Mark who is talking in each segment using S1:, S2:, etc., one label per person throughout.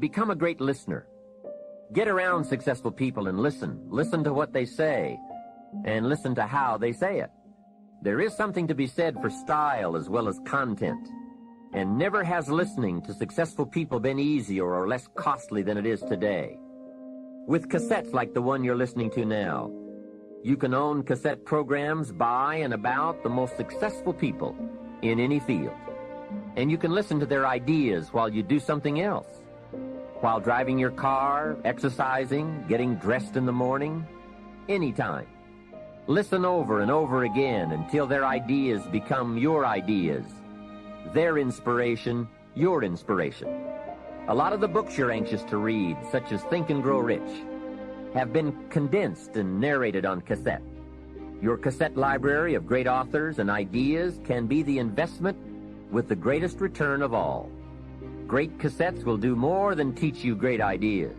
S1: Become a great listener. Get around successful people and listen. Listen to what they say, and listen to how they say it. There is something to be said for style as well as content. And never has listening to successful people been easier or less costly than it is today. With cassettes like the one you're listening to now, you can own cassette programs by and about the most successful people in any field. And you can listen to their ideas while you do something else. While driving your car, exercising, getting dressed in the morning, anytime. Listen over and over again until their ideas become your ideas. Their inspiration, your inspiration. A lot of the books you're anxious to read, such as Think and Grow Rich, have been condensed and narrated on cassette. Your cassette library of great authors and ideas can be the investment with the greatest return of all. Great cassettes will do more than teach you great ideas.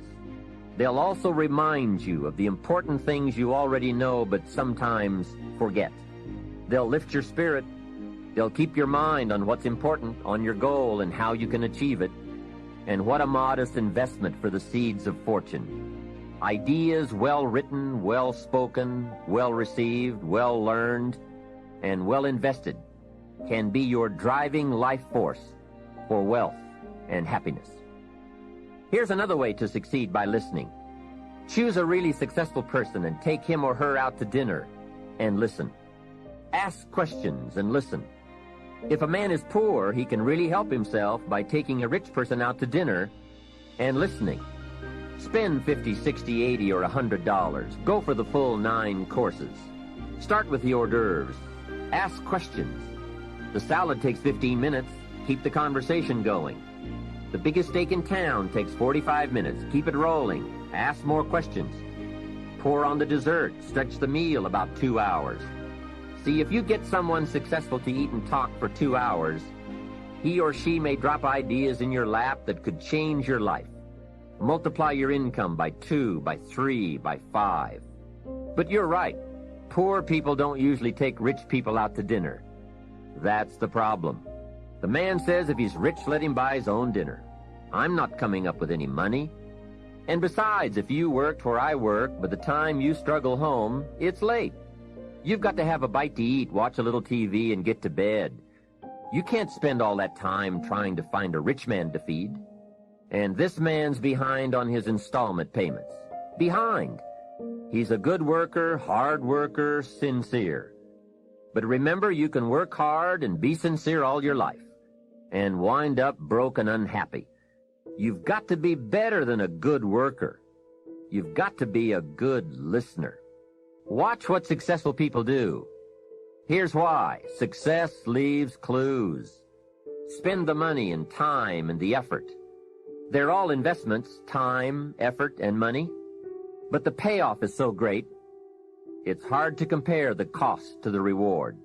S1: They'll also remind you of the important things you already know but sometimes forget. They'll lift your spirit. They'll keep your mind on what's important, on your goal and how you can achieve it. And what a modest investment for the seeds of fortune. Ideas well written, well spoken, well received, well learned, and well invested can be your driving life force for wealth and happiness. Here's another way to succeed by listening. Choose a really successful person and take him or her out to dinner and listen. Ask questions and listen. If a man is poor, he can really help himself by taking a rich person out to dinner and listening. Spend $50, $60, $80, or $100. Go for the full 9 courses. Start with the hors d'oeuvres. Ask questions. The salad takes 15 minutes. Keep the conversation going. The biggest steak in town takes 45 minutes. Keep it rolling. Ask more questions. Pour on the dessert. Stretch the meal about 2 hours. See, if you get someone successful to eat and talk for 2 hours, he or she may drop ideas in your lap that could change your life. Multiply your income by 2, by 3, by 5. But you're right. Poor people don't usually take rich people out to dinner. That's the problem. The man says if he's rich, let him buy his own dinner. I'm not coming up with any money. And besides, if you worked where I work, by the time you struggle home, it's late. You've got to have a bite to eat, watch a little TV, and get to bed. You can't spend all that time trying to find a rich man to feed. And this man's behind on his installment payments. Behind. He's a good worker, hard worker, sincere. But remember, you can work hard and be sincere all your life and wind up broke and unhappy. You've got to be better than a good worker. You've got to be a good listener. Watch what successful people do. Here's why. Success leaves clues. Spend the money and time and the effort. They're all investments, time, effort, and money. But the payoff is so great, it's hard to compare the cost to the reward.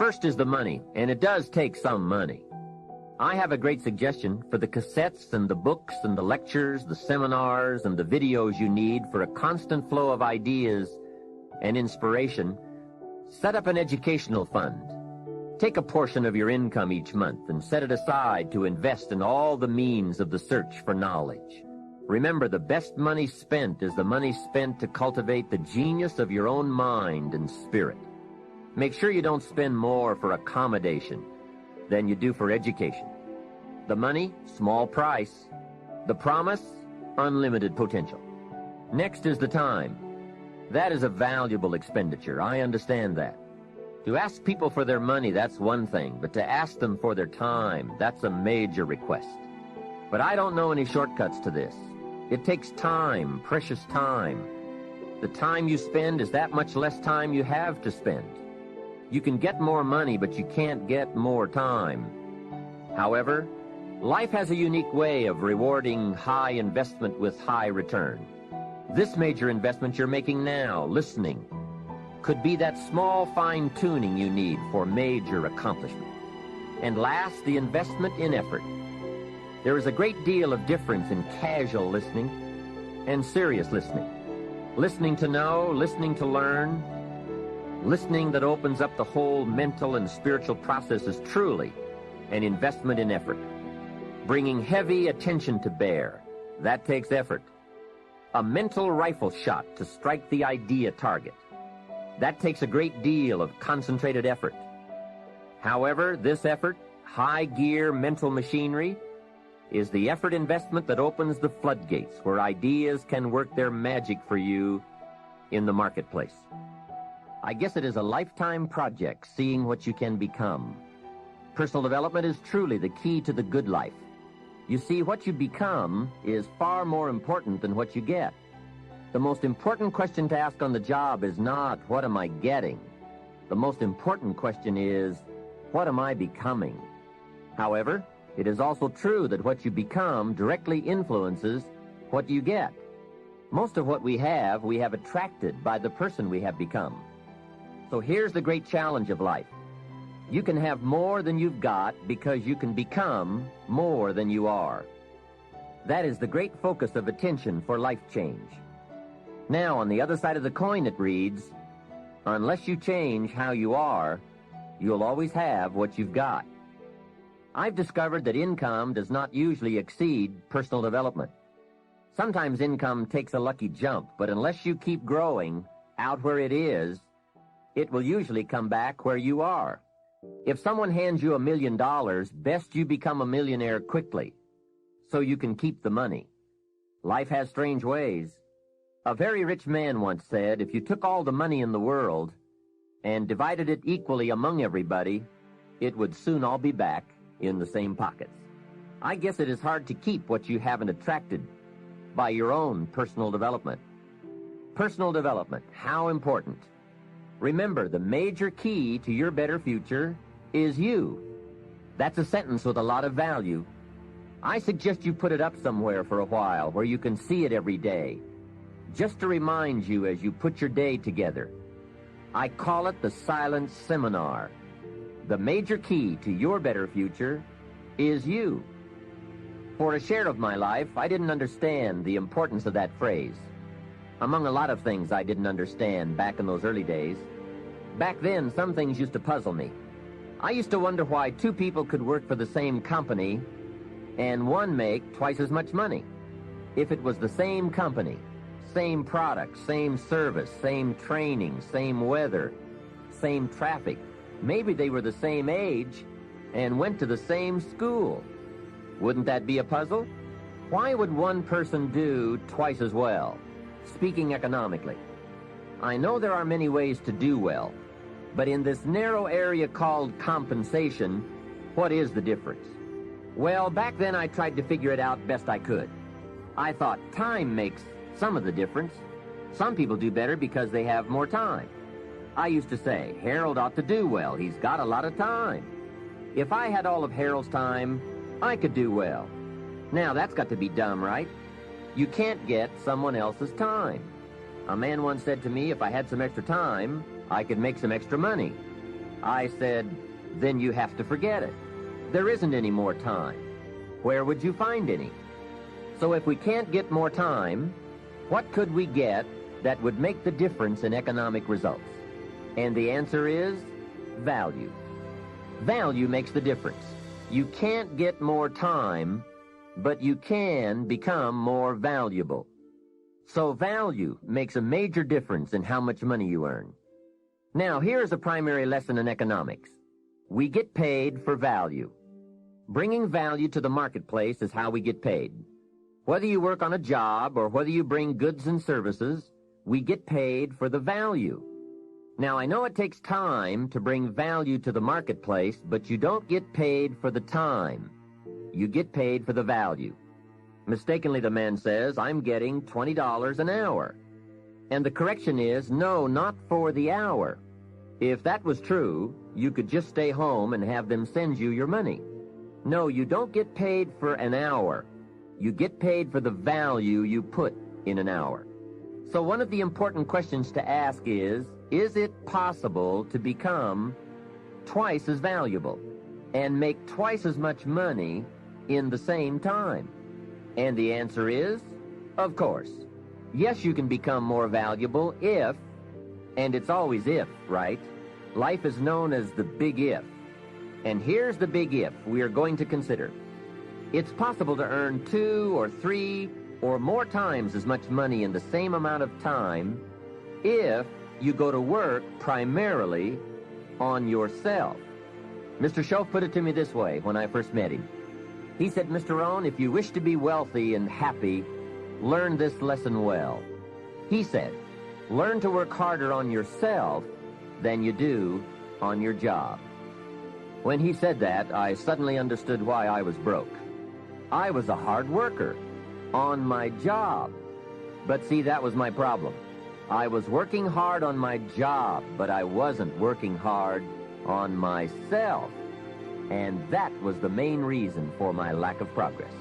S1: First is the money, and it does take some money. I have a great suggestion for the cassettes and the books and the lectures, the seminars, and the videos you need for a constant flow of ideas and inspiration. Set up an educational fund. Take a portion of your income each month and set it aside to invest in all the means of the search for knowledge. Remember, the best money spent is the money spent to cultivate the genius of your own mind and spirit. Make sure you don't spend more for accommodation than you do for education. The money, small price. The promise, unlimited potential. Next is the time. That is a valuable expenditure. I understand that. To ask people for their money, that's one thing, but to ask them for their time, that's a major request. But I don't know any shortcuts to this. It takes time, precious time. The time you spend is that much less time you have to spend. You can get more money, but you can't get more time. However, life has a unique way of rewarding high investment with high return. This major investment you're making now, listening, could be that small fine-tuning you need for major accomplishment. And last, the investment in effort. There is a great deal of difference in casual listening and serious listening. Listening to know, listening to learn. Listening that opens up the whole mental and spiritual process is truly an investment in effort, bringing heavy attention to bear, That takes effort. A mental rifle shot to strike the idea target. That takes a great deal of concentrated effort. However, this effort, high-gear mental machinery, is the effort investment that opens the floodgates where ideas can work their magic for you in the marketplace. I guess it is a lifetime project, seeing what you can become. Personal development is truly the key to the good life. You see, what you become is far more important than what you get. The most important question to ask on the job is not, what am I getting? The most important question is, what am I becoming? However, it is also true that what you become directly influences what you get. Most of what we have attracted by the person we have become. So here's the great challenge of life. You can have more than you've got because you can become more than you are. That is the great focus of attention for life change. Now, on the other side of the coin, it reads, unless you change how you are, you'll always have what you've got. I've discovered that income does not usually exceed personal development. Sometimes income takes a lucky jump, but unless you keep growing out where it is, it will usually come back where you are. If someone hands you $1 million, best you become a millionaire quickly, so you can keep the money. Life has strange ways. A very rich man once said, if you took all the money in the world and divided it equally among everybody, it would soon all be back in the same pockets. I guess it is hard to keep what you haven't attracted by your own personal development. Personal development, how important. Remember, the major key to your better future is you. That's a sentence with a lot of value. I suggest you put it up somewhere for a while where you can see it every day, just to remind you as you put your day together. I call it the silent seminar. The major key to your better future is you. For a share of my life, I didn't understand the importance of that phrase. Among a lot of things I didn't understand back in those early days. Back then, some things used to puzzle me. I used to wonder why two people could work for the same company and one make twice as much money. If it was the same company, same product, same service, same training, same weather, same traffic, maybe they were the same age and went to the same school. Wouldn't that be a puzzle? Why would one person do twice as well? Speaking economically, I know there are many ways to do well, but in this narrow area called compensation, what is the difference? Well, back then I tried to figure it out best I could. I thought time makes some of the difference. Some people do better because they have more time. I used to say, Harold ought to do well. He's got a lot of time. If I had all of Harold's time, I could do well. Now, that's got to be dumb, right? You can't get someone else's time. A man once said to me, if I had some extra time, I could make some extra money. I said, then you have to forget it. There isn't any more time. Where would you find any? So if we can't get more time, what could we get that would make the difference in economic results? And the answer is value. Value makes the difference. You can't get more time, but you can become more valuable. So value makes a major difference in how much money you earn. Now, here's a primary lesson in economics. We get paid for value. Bringing value to the marketplace is how we get paid. Whether you work on a job or whether you bring goods and services, we get paid for the value. Now, I know it takes time to bring value to the marketplace, but you don't get paid for the time. You get paid for the value. Mistakenly, the man says, I'm getting $20 an hour. And the correction is, no, not for the hour. If that was true, you could just stay home and have them send you your money. No, you don't get paid for an hour. You get paid for the value you put in an hour. So one of the important questions to ask is it possible to become twice as valuable and make twice as much money in the same time? And the answer is, of course. Yes, you can become more valuable if, and it's always if, right? Life is known as the big if. And here's the big if we are going to consider. It's possible to earn 2 or 3 or more times as much money in the same amount of time if you go to work primarily on yourself. Mr. Shoaff put it to me this way when I first met him. He said, Mr. Rohn, if you wish to be wealthy and happy, learn this lesson well. He said, learn to work harder on yourself than you do on your job. When he said that, I suddenly understood why I was broke. I was a hard worker on my job. But see, that was my problem. I was working hard on my job, but I wasn't working hard on myself. And that was the main reason for my lack of progress.